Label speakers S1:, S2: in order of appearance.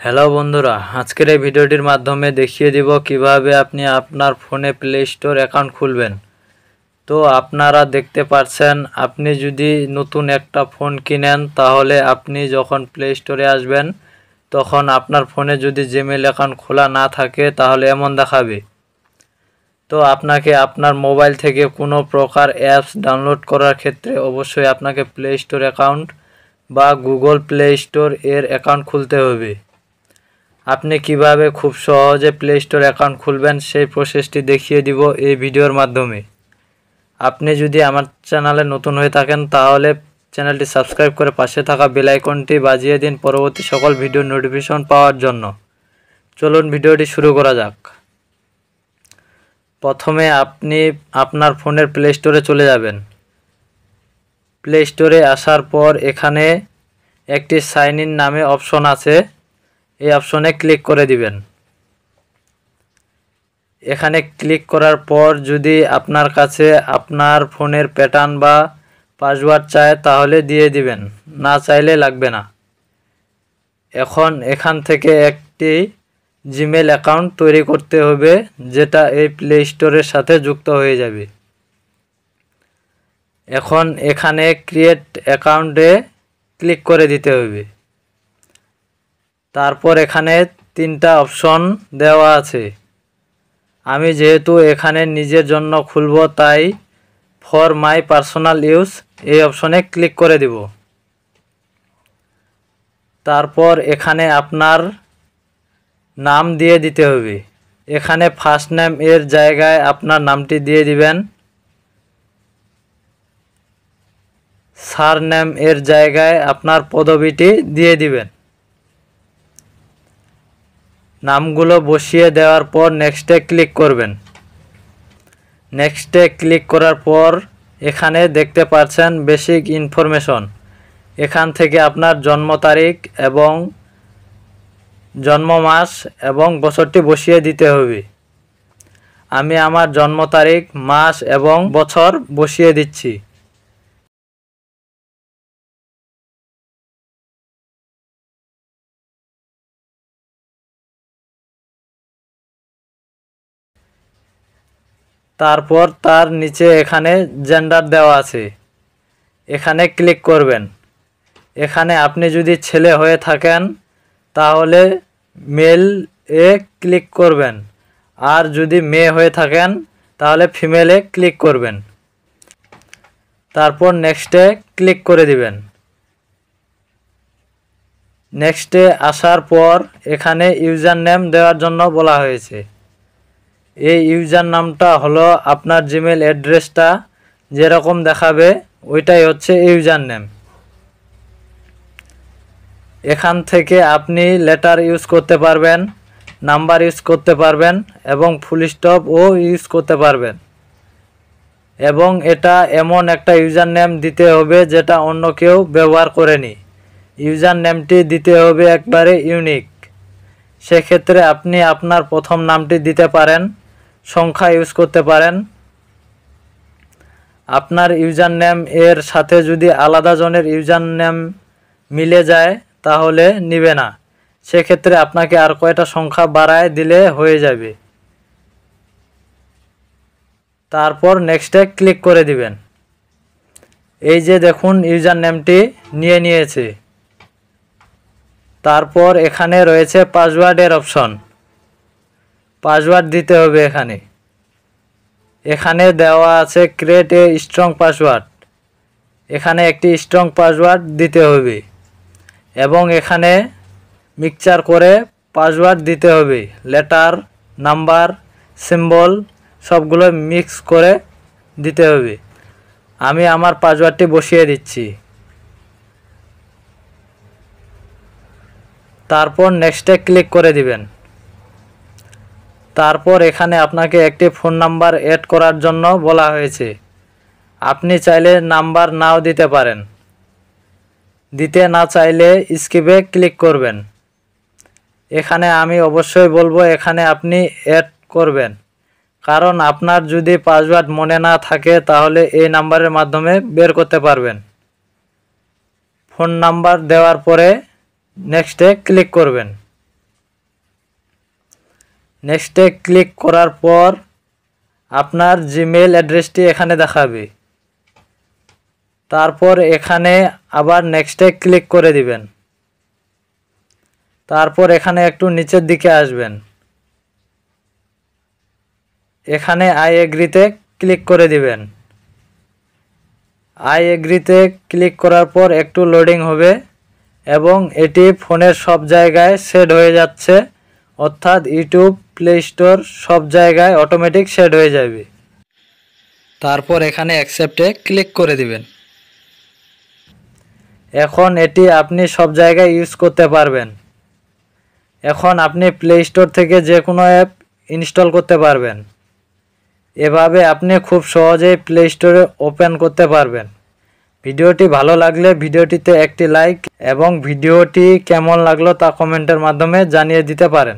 S1: Hello বন্ধুরা, আজকের এই ভিডিওটির মাধ্যমে দেখিয়ে দিব কিভাবে আপনি আপনার ফোনে প্লে স্টোর অ্যাকাউন্ট খুলবেন। তো আপনারা দেখতে পাচ্ছেন, আপনি যদি নতুন একটা ফোন কিনেন তাহলে আপনি যখন প্লে স্টোরে আসবেন তখন আপনার ফোনে যদি জিমেইল অ্যাকাউন্ট খোলা না থাকে তাহলে এমন দেখাবে। তো আপনাকে আপনার মোবাইল থেকে কোনো প্রকার অ্যাপস ডাউনলোড করার ক্ষেত্রে অবশ্যই আপনাকে প্লে স্টোর অ্যাকাউন্ট বা গুগল প্লে স্টোর এর অ্যাকাউন্ট খুলতে হবে। আপনি কিভাবে খুব সহজে প্লে স্টোর অ্যাকাউন্ট খুলবেন সেই প্রসেসটি দেখিয়ে দিব এই ভিডিওর মাধ্যমে। আপনি যদি আমার চ্যানেলে নতুন হয়ে থাকেন তাহলে চ্যানেলটি সাবস্ক্রাইব করে পাশে থাকা বেল আইকনটি বাজিয়ে দিন পরবর্তী সকল ভিডিও নোটিফিকেশন পাওয়ার জন্য। চলুন ভিডিওটি শুরু করা যাক। প্রথমে আপনি আপনার ফোনের প্লে স্টোরে চলে যাবেন। প্লে স্টোরে আসার পর এখানে একটি সাইন ইন নামে অপশন আছে, এই অপশনে ক্লিক করে দিবেন। এখানে ক্লিক করার পর যদি আপনার কাছে আপনার ফোনের প্যাটার্ন বা পাসওয়ার্ড চায় তাহলে দিয়ে দিবেন, না চাইলে লাগবে না। এখন এখান থেকে একটি জিমেইল অ্যাকাউন্ট তৈরি করতে হবে যেটা এই প্লে স্টোরের সাথে যুক্ত হয়ে যাবে। এখন এখানে ক্রিয়েট অ্যাকাউন্টে ক্লিক করে দিতে হবে। তারপর এখানে তিনটা অপশন দেওয়া আছে। আমি যেহেতু এখানে নিজের জন্য খুলব তাই ফর মাই পার্সোনাল ইউজ এই অপশনে ক্লিক করে দিব। তারপর এখানে আপনার নাম দিয়ে দিতে হবে। এখানে ফার্স্ট নেম এর জায়গায় আপনার নামটি দিয়ে দিবেন, সারনেম এর জায়গায় আপনার পদবিটি দিয়ে দিবেন। নামগুলো বসিয়ে দেওয়ার পর নেক্সটে ক্লিক করবেন। নেক্সটে ক্লিক করার পর এখানে দেখতে পাচ্ছেন বেসিক ইনফরমেশন। এখান থেকে আপনার জন্ম তারিখ এবং জন্ম মাস এবং বছরটি বসিয়ে দিতে হবে। আমি আমার জন্ম তারিখ, মাস এবং বছর বসিয়ে দিচ্ছি। তারপর তার নিচে এখানে জেন্ডার দেওয়া আছে, এখানে ক্লিক করবেন। এখানে আপনি যদি ছেলে হয়ে থাকেন তাহলে মেল এ ক্লিক করবেন, আর যদি মেয়ে হয়ে থাকেন তাহলে ফিমেলে ক্লিক করবেন। তারপর নেক্সটে ক্লিক করে দিবেন। নেক্সটে আসার পর এখানে ইউজার নেম দেওয়ার জন্য বলা হয়েছে। এই ইউজার নামটা হলো আপনার জিমেইল অ্যাড্রেসটা যেরকম দেখাবে ওইটাই হচ্ছে ইউজার নেম। এখান থেকে আপনি লেটার ইউজ করতে পারবেন, নাম্বার ইউজ করতে পারবেন এবং ফুল স্টপও ইউজ করতে পারবেন। এবং এটা এমন একটা ইউজার নেম দিতে হবে যেটা অন্য কেউ ব্যবহার করেনি। ইউজার নেমটি দিতে হবে একবারে ইউনিক। সেক্ষেত্রে আপনি আপনার প্রথম নামটি দিতে পারেন, সংখ্যা ইউজ করতে পারেন। আপনার ইউজার নেম এর সাথে যদি আলাদা জনের ইউজার নেম মিলে যায় তাহলে নিবে না, সেক্ষেত্রে আপনাকে আর কয়টা সংখ্যা বাড়ায় দিলে হয়ে যাবে। তারপর নেক্সটে ক্লিক করে দিবেন। এই যে দেখুন ইউজার নেমটি নিয়ে নিয়েছে। তারপর এখানে রয়েছে পাসওয়ার্ডের অপশন, পাসওয়ার্ড দিতে হবে। এখানে দেওয়া আছে ক্রিয়েট এ স্ট্রং পাসওয়ার্ড, এখানে একটি স্ট্রং পাসওয়ার্ড দিতে হবে এবং এখানে মিক্সচার করে পাসওয়ার্ড দিতে হবে। লেটার, নাম্বার, সিম্বল সবগুলো মিক্স করে দিতে হবে। আমি আমার পাসওয়ার্ডটি বসিয়ে দিচ্ছি। তারপর নেক্সটে ক্লিক করে দিবেন। তারপর এখানে আপনাকে একটি ফোন নাম্বার অ্যাড করার জন্য বলা হয়েছে। আপনি চাইলে নাম্বার নাও দিতে পারেন, দিতে না চাইলে স্কিপে ক্লিক করবেন। এখানে আমি অবশ্যই বলবো এখানে আপনি অ্যাড করবেন, কারণ আপনার যদি পাসওয়ার্ড মনে না থাকে তাহলে এই নাম্বারের মাধ্যমে বের করতে পারবেন। ফোন নাম্বার দেওয়ার পরে নেক্সটে ক্লিক করবেন। নেক্সটে ক্লিক করার পর আপনার জিমেইল অ্যাড্রেসটি এখানে দেখাবে। তারপর এখানে আবার নেক্সটে ক্লিক করে দিবেন। তারপর এখানে একটু নিচের দিকে আসবেন। এখানে আই এগ্রিতে ক্লিক করে দিবেন। আই এগ্রিতে ক্লিক করার পর একটু লোডিং হবে এবং এটি ফোনের সব জায়গায় সেট হয়ে যাচ্ছে, অর্থাৎ ইউটিউব, প্লে স্টোর সব জায়গায় অটোমেটিক সেট হয়ে যাবে। তারপর এখানে অ্যাকসেপ্টে ক্লিক করে দিবেন। এখন এটি আপনি সব জায়গায় ইউজ করতে পারবেন। এখন আপনি প্লে স্টোর থেকে যে কোনো অ্যাপ ইনস্টল করতে পারবেন। এভাবে আপনি খুব সহজেই প্লে স্টোরে ওপেন করতে পারবেন। ভিডিওটি ভালো লাগলে ভিডিওটিতে একটি লাইক এবং ভিডিওটি কেমন লাগলো তা কমেন্টের মাধ্যমে জানিয়ে দিতে পারেন।